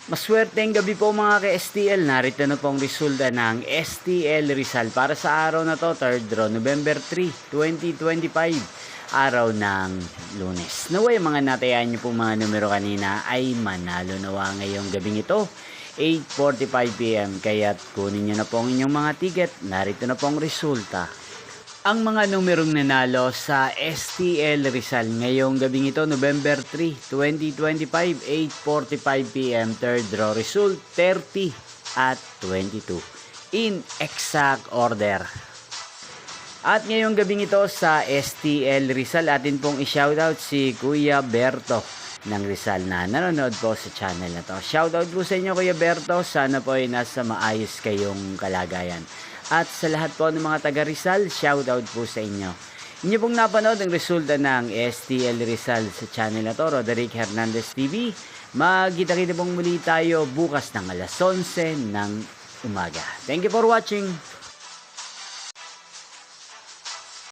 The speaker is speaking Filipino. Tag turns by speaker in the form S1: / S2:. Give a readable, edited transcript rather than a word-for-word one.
S1: Maswerteng gabi po mga ka-STL. Narito na pong resulta ng STL Rizal para sa araw na to, 3rd draw, November 3, 2025, araw ng Lunes. Naway mga natayan niyo pong mga numero kanina ay manalo nawa ngayong gabing ito, 8:45 PM. Kaya't kunin niyo na pong inyong mga ticket. Narito na pong resulta. Ang mga numerong nanalo sa STL Rizal ngayong gabing ito, November 3, 2025, 8:45 PM, third draw result, 30 at 22. In exact order. At ngayong gabing ito sa STL Rizal, atin pong i-shoutout si Kuya Berto ng Rizal na nanonood po sa channel na to. Shoutout po sa inyo Kuya Berto, sana po ay nasa maayos kayong kalagayan. At sa lahat po ng mga taga Rizal, shoutout po sa inyo. Inyo pong napanood ang resulta ng STL Rizal sa channel na to, Roderick Hernandez TV. Magkita-kita pong muli tayo bukas ng alas 11 ng umaga. Thank you for watching.